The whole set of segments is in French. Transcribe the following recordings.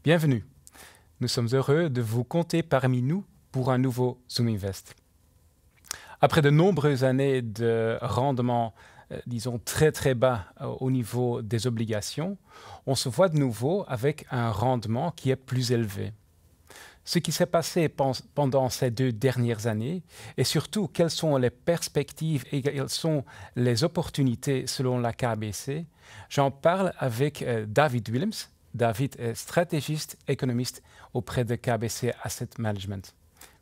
Bienvenue. Nous sommes heureux de vous compter parmi nous pour un nouveau Zoom Invest. Après de nombreuses années de rendement, disons très bas au niveau des obligations, on se voit de nouveau avec un rendement qui est plus élevé. Ce qui s'est passé pendant ces 2 dernières années et surtout quelles sont les perspectives et quelles sont les opportunités selon la KBC, j'en parle avec David Willems. David est stratégiste économiste auprès de KBC Asset Management.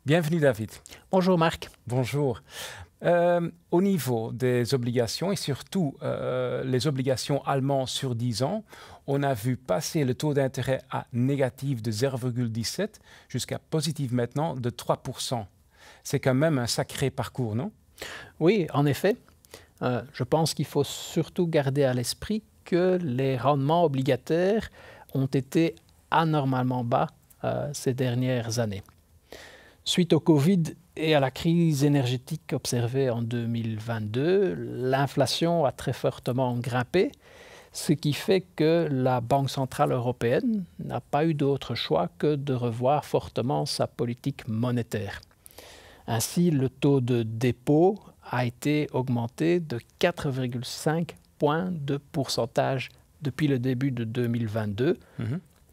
Bienvenue David. Bonjour Marc. Bonjour. Au niveau des obligations et surtout les obligations allemandes sur 10 ans, on a vu passer le taux d'intérêt à négatif de 0,17 jusqu'à positif maintenant de 3%. C'est quand même un sacré parcours, non? Oui, en effet. Je pense qu'il faut surtout garder à l'esprit que les rendements obligataires ont été anormalement bas ces dernières années. Suite au Covid et à la crise énergétique observée en 2022, l'inflation a très fortement grimpé, ce qui fait que la Banque centrale européenne n'a pas eu d'autre choix que de revoir fortement sa politique monétaire. Ainsi, le taux de dépôt a été augmenté de 4,5 points de pourcentage depuis le début de 2022,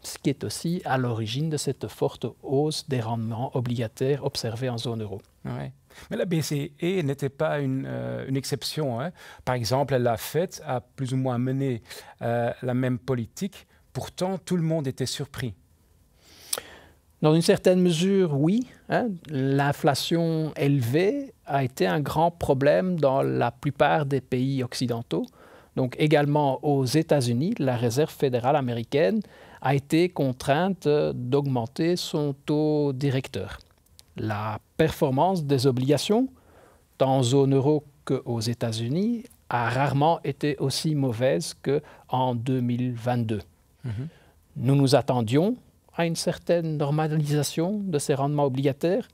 ce qui est aussi à l'origine de cette forte hausse des rendements obligataires observés en zone euro. Ouais. Mais la BCE n'était pas une exception, hein. Par exemple, la Fed a plus ou moins mené la même politique. Pourtant, tout le monde était surpris. Dans une certaine mesure, oui. L'inflation élevée a été un grand problème dans la plupart des pays occidentaux. Donc également aux États-Unis, la Réserve fédérale américaine a été contrainte d'augmenter son taux directeur. La performance des obligations, tant en zone euro qu'aux États-Unis, a rarement été aussi mauvaise qu'en 2022. Nous nous attendions à une certaine normalisation de ces rendements obligataires,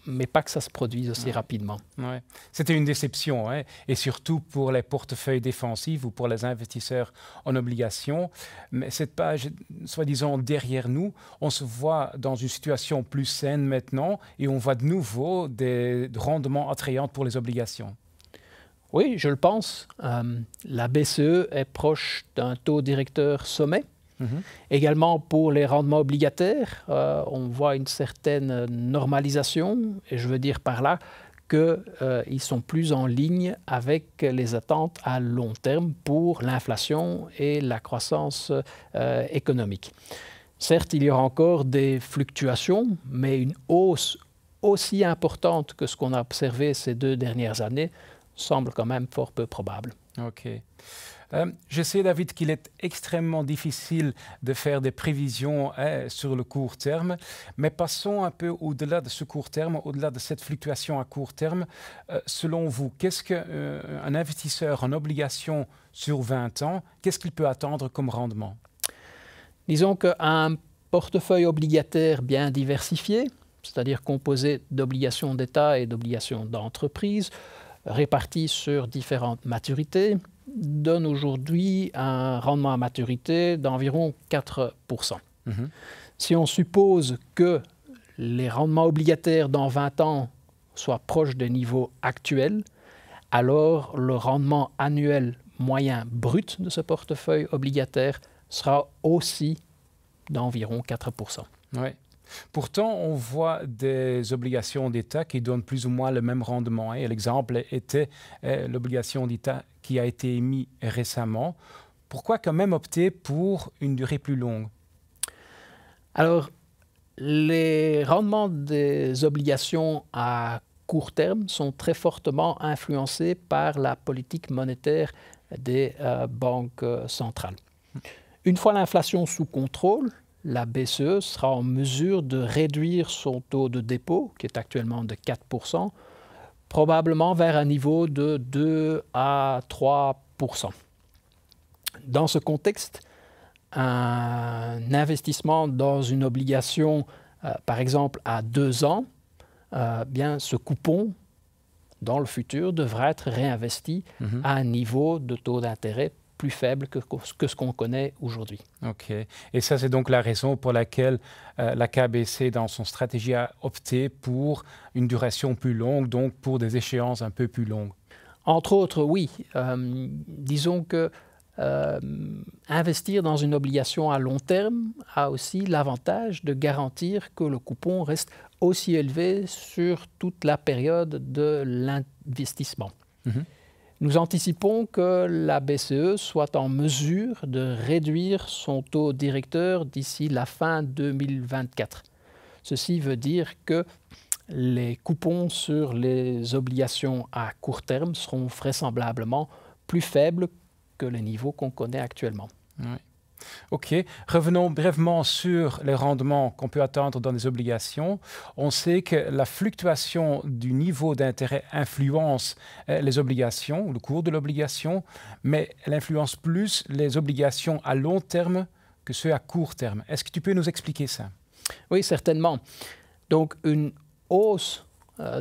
mais pas que ça se produise aussi rapidement. Ouais. C'était une déception, hein, et surtout pour les portefeuilles défensifs ou pour les investisseurs en obligations. Mais cette page, soi-disant derrière nous, on se voit dans une situation plus saine maintenant et on voit de nouveau des rendements attrayants pour les obligations. Oui, je le pense. La BCE est proche d'un taux directeur sommet. Également pour les rendements obligataires, on voit une certaine normalisation, et je veux dire par là qu'ils sont plus en ligne avec les attentes à long terme pour l'inflation et la croissance économique. Certes, il y aura encore des fluctuations, mais une hausse aussi importante que ce qu'on a observé ces 2 dernières années semble quand même fort peu probable. OK. Je sais, David, qu'il est extrêmement difficile de faire des prévisions sur le court terme, mais passons un peu au-delà de ce court terme, au-delà de cette fluctuation à court terme. Selon vous, qu'est-ce qu'un investisseur en obligation sur 20 ans, qu'est-ce qu'il peut attendre comme rendement? Disons qu'un portefeuille obligataire bien diversifié, c'est-à-dire composé d'obligations d'État et d'obligations d'entreprise, réparties sur différentes maturités, donne aujourd'hui un rendement à maturité d'environ 4%. Si on suppose que les rendements obligataires dans 20 ans soient proches des niveaux actuels, alors le rendement annuel moyen brut de ce portefeuille obligataire sera aussi d'environ 4%. Ouais. Pourtant, on voit des obligations d'État qui donnent plus ou moins le même rendement. Et l'exemple était l'obligation d'État qui a été émise récemment. Pourquoi quand même opter pour une durée plus longue? Alors, les rendements des obligations à court terme sont très fortement influencés par la politique monétaire des banques centrales. Une fois l'inflation sous contrôle, la BCE sera en mesure de réduire son taux de dépôt, qui est actuellement de 4%, probablement vers un niveau de 2 à 3%. Dans ce contexte, un investissement dans une obligation, par exemple à 2 ans, bien, ce coupon, dans le futur, devra être réinvesti à un niveau de taux d'intérêt plus faible que ce qu'on connaît aujourd'hui. OK. Et ça, c'est donc la raison pour laquelle la KBC, dans son stratégie, a opté pour une duration plus longue, donc pour des échéances un peu plus longues. Entre autres, oui. Disons que investir dans une obligation à long terme a aussi l'avantage de garantir que le coupon reste aussi élevé sur toute la période de l'investissement. Nous anticipons que la BCE soit en mesure de réduire son taux directeur d'ici la fin 2024. Ceci veut dire que les coupons sur les obligations à court terme seront vraisemblablement plus faibles que les niveaux qu'on connaît actuellement. Oui. OK. Revenons brièvement sur les rendements qu'on peut attendre dans les obligations. On sait que la fluctuation du niveau d'intérêt influence les obligations, le cours de l'obligation, mais elle influence plus les obligations à long terme que ceux à court terme. Est-ce que tu peux nous expliquer ça? Oui, certainement. Donc, une hausse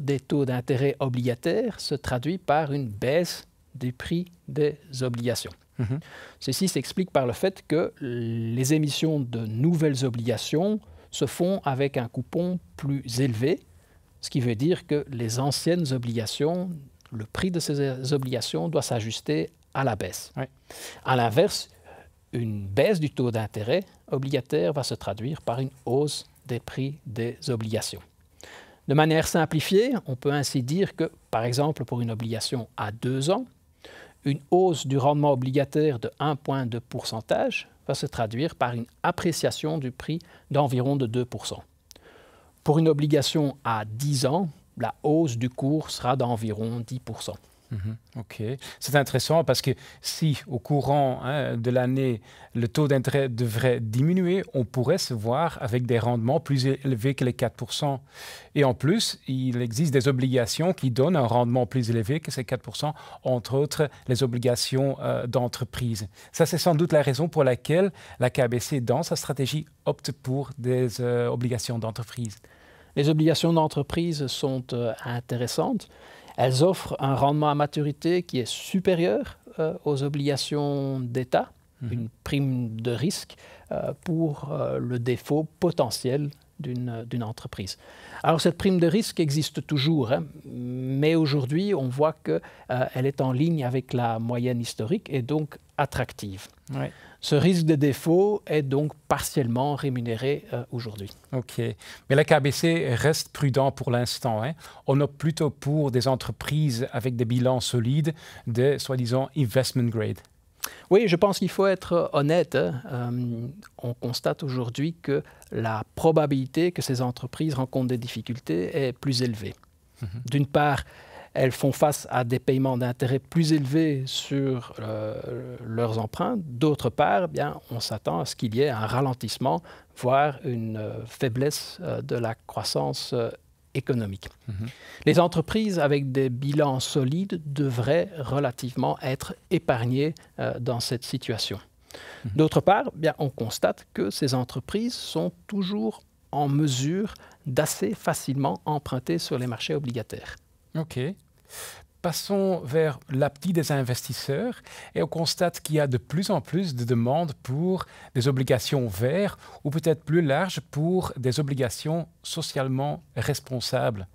des taux d'intérêt obligataires se traduit par une baisse du prix des obligations. Ceci s'explique par le fait que les émissions de nouvelles obligations se font avec un coupon plus élevé, ce qui veut dire que les anciennes obligations, le prix de ces obligations doit s'ajuster à la baisse. Oui. À l'inverse, une baisse du taux d'intérêt obligataire va se traduire par une hausse des prix des obligations. De manière simplifiée, on peut ainsi dire que, par exemple, pour une obligation à 2 ans, une hausse du rendement obligataire de 1 point de pourcentage va se traduire par une appréciation du prix d'environ de 2%. Pour une obligation à 10 ans, la hausse du cours sera d'environ 10%. OK. C'est intéressant parce que si au courant de l'année, le taux d'intérêt devrait diminuer, on pourrait se voir avec des rendements plus élevés que les 4%. Et en plus, il existe des obligations qui donnent un rendement plus élevé que ces 4%, entre autres les obligations d'entreprise. Ça, c'est sans doute la raison pour laquelle la KBC, dans sa stratégie, opte pour des obligations d'entreprise. Les obligations d'entreprise sont intéressantes. Elles offrent un rendement à maturité qui est supérieur aux obligations d'État, une prime de risque pour le défaut potentiel d'une entreprise. Alors cette prime de risque existe toujours, mais aujourd'hui on voit qu'elle est en ligne avec la moyenne historique et donc attractive. Oui. Ce risque de défaut est donc partiellement rémunéré aujourd'hui. OK. Mais la KBC reste prudent pour l'instant. On opte plutôt pour des entreprises avec des bilans solides, des soi-disant investment grade. Oui, je pense qu'il faut être honnête. On constate aujourd'hui que la probabilité que ces entreprises rencontrent des difficultés est plus élevée. D'une part, elles font face à des paiements d'intérêt plus élevés sur leurs emprunts. D'autre part, on s'attend à ce qu'il y ait un ralentissement, voire une faiblesse de la croissance économique. Les entreprises avec des bilans solides devraient relativement être épargnées dans cette situation. D'autre part, on constate que ces entreprises sont toujours en mesure d'assez facilement emprunter sur les marchés obligataires. OK. Passons vers l'appétit des investisseurs et on constate qu'il y a de plus en plus de demandes pour des obligations vertes ou peut-être plus larges pour des obligations socialement responsables.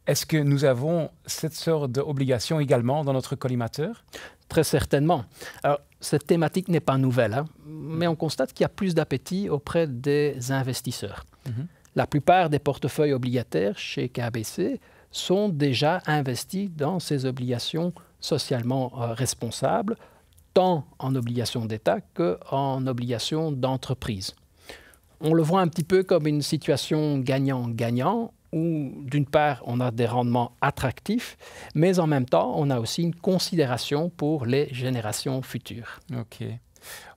Est-ce que nous avons cette sorte d'obligation également dans notre collimateur? Très certainement. Alors, cette thématique n'est pas nouvelle, mais on constate qu'il y a plus d'appétit auprès des investisseurs. La plupart des portefeuilles obligataires chez KBC sont déjà investis dans ces obligations socialement responsables, tant en obligations d'État qu'en obligations d'entreprise. On le voit un petit peu comme une situation gagnant-gagnant, où d'une part, on a des rendements attractifs, mais en même temps, on a aussi une considération pour les générations futures. OK.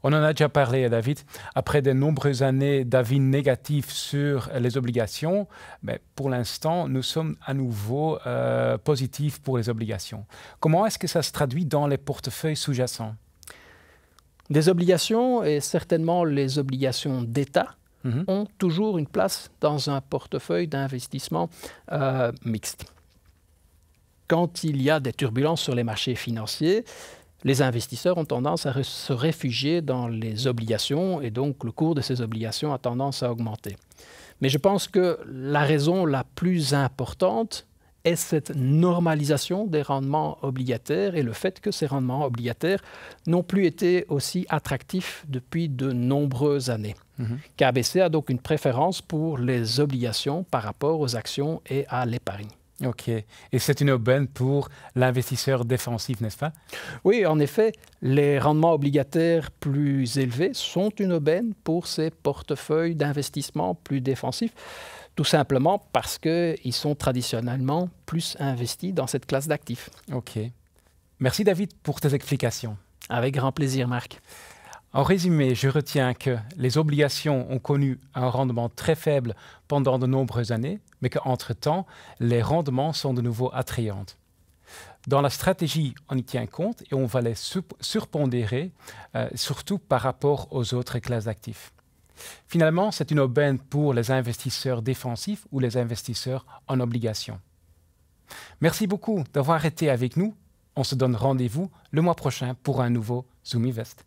On en a déjà parlé, David. Après de nombreuses années d'avis négatifs sur les obligations, mais pour l'instant, nous sommes à nouveau positifs pour les obligations. Comment est-ce que ça se traduit dans les portefeuilles sous-jacents? Des obligations, et certainement les obligations d'État, ont toujours une place dans un portefeuille d'investissement mixte. Quand il y a des turbulences sur les marchés financiers, les investisseurs ont tendance à se réfugier dans les obligations et donc le cours de ces obligations a tendance à augmenter. Mais je pense que la raison la plus importante est cette normalisation des rendements obligataires et le fait que ces rendements obligataires n'ont plus été aussi attractifs depuis de nombreuses années. KBC a donc une préférence pour les obligations par rapport aux actions et à l'épargne. OK. Et c'est une aubaine pour l'investisseur défensif, n'est-ce pas? Oui, en effet, les rendements obligataires plus élevés sont une aubaine pour ces portefeuilles d'investissement plus défensifs, tout simplement parce qu'ils sont traditionnellement plus investis dans cette classe d'actifs. OK. Merci David pour tes explications. Avec grand plaisir, Marc. En résumé, je retiens que les obligations ont connu un rendement très faible pendant de nombreuses années, mais qu'entre-temps, les rendements sont de nouveau attrayants. Dans la stratégie, on y tient compte et on va les surpondérer, surtout par rapport aux autres classes d'actifs. Finalement, c'est une aubaine pour les investisseurs défensifs ou les investisseurs en obligations. Merci beaucoup d'avoir été avec nous. On se donne rendez-vous le mois prochain pour un nouveau Zoom Invest.